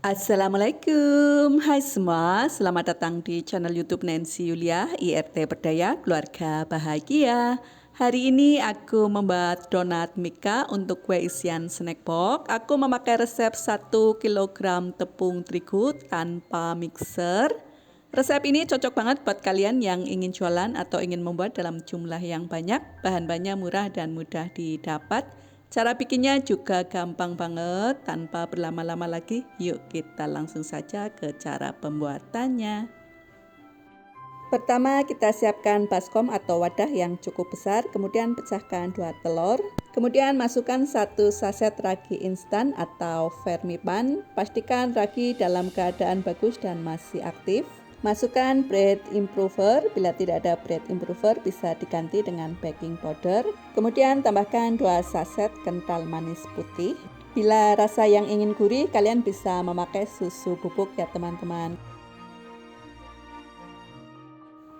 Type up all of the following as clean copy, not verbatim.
Assalamualaikum, hai semua, selamat datang di channel YouTube Nancy Yulia, IRT Berdaya Keluarga Bahagia. Hari ini aku membuat donat Mika untuk kue isian snack box. Aku memakai resep 1 kg tepung terigu tanpa mixer. Resep ini cocok banget buat kalian yang ingin jualan atau ingin membuat dalam jumlah yang banyak. Bahan-bahannya murah dan mudah didapat. Cara bikinnya juga gampang banget, tanpa berlama-lama lagi. Yuk kita langsung saja ke cara pembuatannya. Pertama kita siapkan baskom atau wadah yang cukup besar, kemudian pecahkan 2 telur. Kemudian masukkan 1 saset ragi instan atau vermipan. Pastikan ragi dalam keadaan bagus dan masih aktif. Masukkan bread improver, bila tidak ada bread improver bisa diganti dengan baking powder. Kemudian tambahkan 2 saset kental manis putih. Bila rasa yang ingin gurih, kalian bisa memakai susu bubuk ya teman-teman.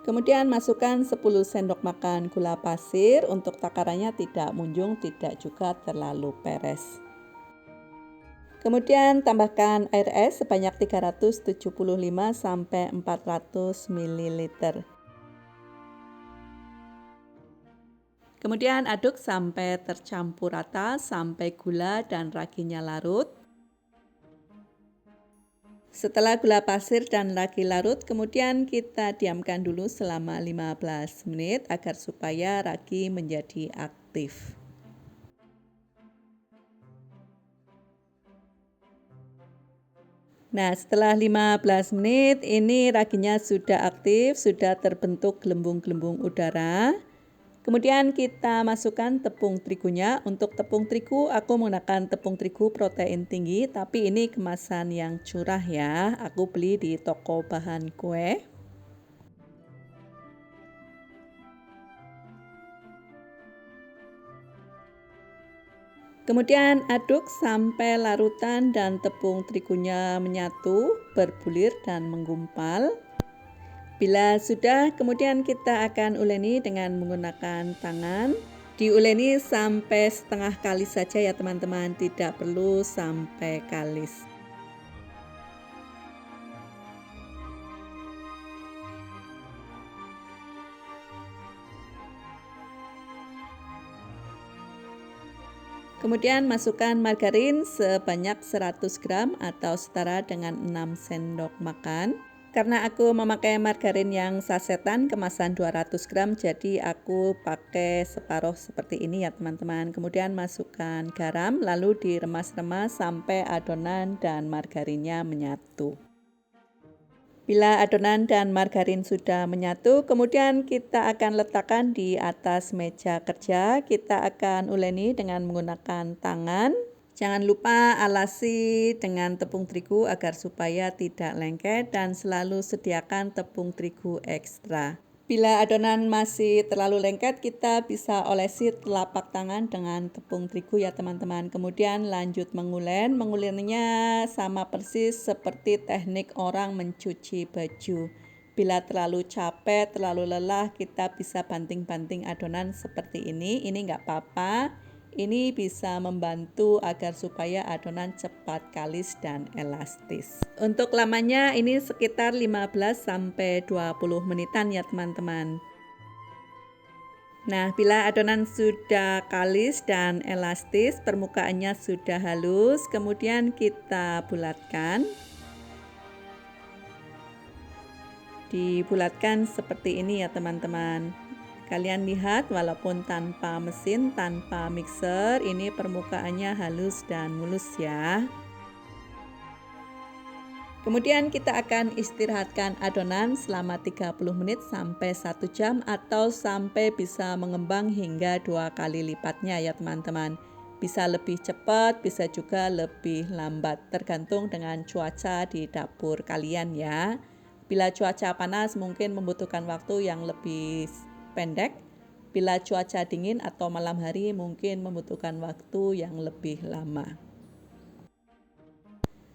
Kemudian masukkan 10 sendok makan gula pasir, untuk takarannya tidak munjung, tidak juga terlalu peres. Kemudian tambahkan air es sebanyak 375 sampai 400 ml. Kemudian aduk sampai tercampur rata, sampai gula dan raginya larut. Setelah gula pasir dan ragi larut, kemudian kita diamkan dulu selama 15 menit agar supaya ragi menjadi aktif. Nah, setelah 15 menit ini raginya sudah aktif, sudah terbentuk gelembung-gelembung udara. Kemudian kita masukkan tepung terigunya. Untuk tepung terigu aku menggunakan tepung terigu protein tinggi, tapi ini kemasan yang curah ya. Aku beli di toko bahan kue. Kemudian aduk sampai larutan dan tepung terigunya menyatu, berbulir dan menggumpal. Bila sudah, kemudian kita akan uleni dengan menggunakan tangan. Diuleni sampai setengah kalis saja ya teman-teman, tidak perlu sampai kalis. Kemudian masukkan margarin sebanyak 100 gram atau setara dengan 6 sendok makan. Karena aku memakai margarin yang sasetan kemasan 200 gram, jadi aku pakai separuh seperti ini ya teman-teman. Kemudian masukkan garam, lalu diremas-remas sampai adonan dan margarinnya menyatu. Bila adonan dan margarin sudah menyatu, kemudian kita akan letakkan di atas meja kerja. Kita akan uleni dengan menggunakan tangan. Jangan lupa alasi dengan tepung terigu agar supaya tidak lengket, dan selalu sediakan tepung terigu ekstra. Bila adonan masih terlalu lengket, kita bisa olesi telapak tangan dengan tepung terigu ya teman-teman. Kemudian lanjut mengulen. Mengulennya sama persis seperti teknik orang mencuci baju. Bila terlalu capek, terlalu lelah, kita bisa banting-banting adonan seperti ini. Ini nggak apa-apa. Ini bisa membantu agar supaya adonan cepat kalis dan elastis. Untuk lamanya ini sekitar 15 sampai 20 menitan ya teman-teman. Nah, bila adonan sudah kalis dan elastis, permukaannya sudah halus, kemudian kita bulatkan. Dibulatkan seperti ini ya teman-teman. Kalian lihat, walaupun tanpa mesin, tanpa mixer, ini permukaannya halus dan mulus ya. Kemudian kita akan istirahatkan adonan selama 30 menit sampai 1 jam atau sampai bisa mengembang hingga 2 kali lipatnya ya teman-teman. Bisa lebih cepat, bisa juga lebih lambat, tergantung dengan cuaca di dapur kalian ya. Bila cuaca panas mungkin membutuhkan waktu yang lebih pendek. Bila cuaca dingin atau malam hari mungkin membutuhkan waktu yang lebih lama.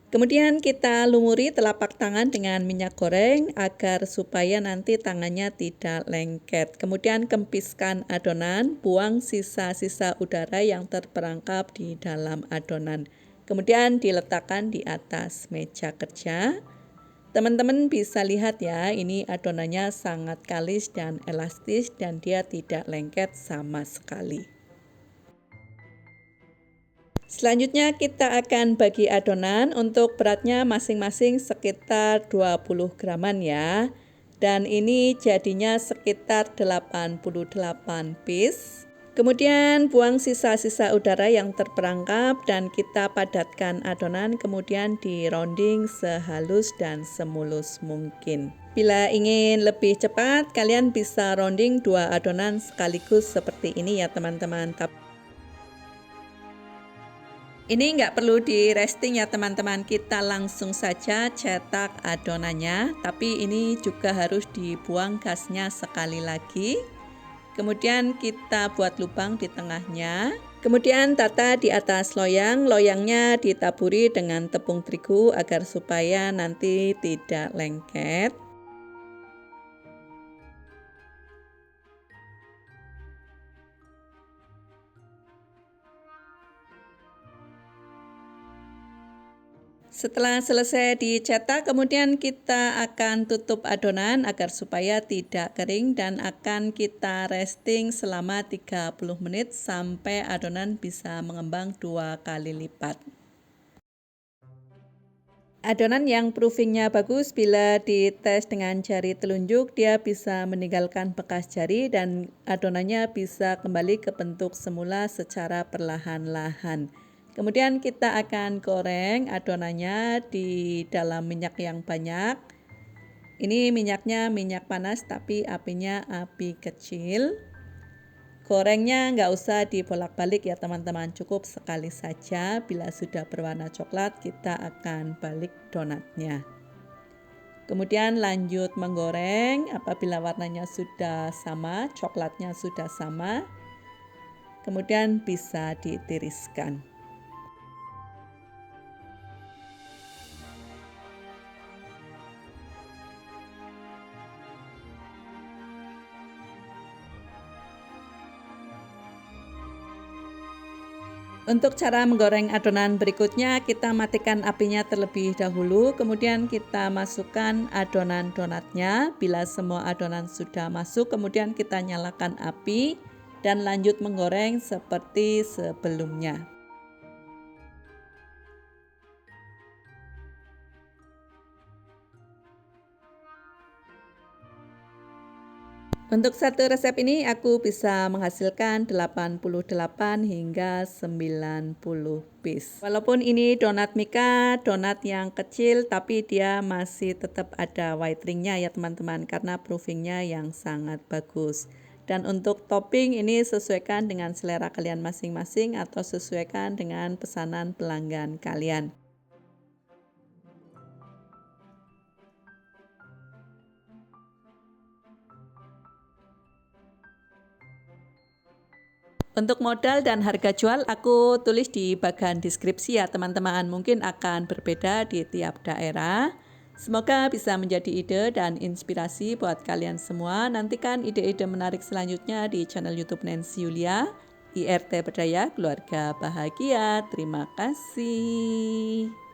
Kemudian kita lumuri telapak tangan dengan minyak goreng agar supaya nanti tangannya tidak lengket. Kemudian kempiskan adonan, buang sisa-sisa udara yang terperangkap di dalam adonan. Kemudian diletakkan di atas meja kerja. Teman-teman bisa lihat ya, ini adonannya sangat kalis dan elastis dan dia tidak lengket sama sekali. Selanjutnya kita akan bagi adonan. Untuk beratnya masing-masing sekitar 20 graman ya. Dan ini jadinya sekitar 88 piece. Kemudian buang sisa-sisa udara yang terperangkap dan kita padatkan adonan, kemudian di rounding sehalus dan semulus mungkin. Bila ingin lebih cepat, kalian bisa rounding 2 adonan sekaligus seperti ini ya teman-teman. Ini nggak perlu di resting ya teman-teman, kita langsung saja cetak adonannya, tapi ini juga harus dibuang gasnya sekali lagi. Kemudian kita buat lubang di tengahnya. Kemudian tata di atas loyang, loyangnya ditaburi dengan tepung terigu agar supaya nanti tidak lengket. Setelah selesai dicetak, kemudian kita akan tutup adonan agar supaya tidak kering dan akan kita resting selama 30 menit sampai adonan bisa mengembang 2 kali lipat. Adonan yang proofingnya bagus, bila dites dengan jari telunjuk dia bisa meninggalkan bekas jari dan adonannya bisa kembali ke bentuk semula secara perlahan-lahan. Kemudian kita akan goreng adonannya di dalam minyak yang banyak. Ini minyaknya minyak panas tapi apinya api kecil. Gorengnya nggak usah dibolak-balik ya teman-teman, cukup sekali saja. Bila sudah berwarna coklat kita akan balik donatnya. Kemudian lanjut menggoreng. Apabila warnanya sudah sama, coklatnya sudah sama, kemudian bisa ditiriskan. Untuk cara menggoreng adonan berikutnya, kita matikan apinya terlebih dahulu, kemudian kita masukkan adonan donatnya. Bila semua adonan sudah masuk, kemudian kita nyalakan api dan lanjut menggoreng seperti sebelumnya. Untuk satu resep ini aku bisa menghasilkan 88 hingga 90 piece. Walaupun ini donat Mika, donat yang kecil, tapi dia masih tetap ada white ringnya ya teman-teman, karena proofingnya yang sangat bagus. Dan untuk topping ini sesuaikan dengan selera kalian masing-masing atau sesuaikan dengan pesanan pelanggan kalian. Untuk modal dan harga jual aku tulis di bagian deskripsi ya teman-teman, mungkin akan berbeda di tiap daerah. Semoga bisa menjadi ide dan inspirasi buat kalian semua. Nantikan ide-ide menarik selanjutnya di channel YouTube Nancy Yulia, IRT Berdaya Keluarga Bahagia. Terima kasih.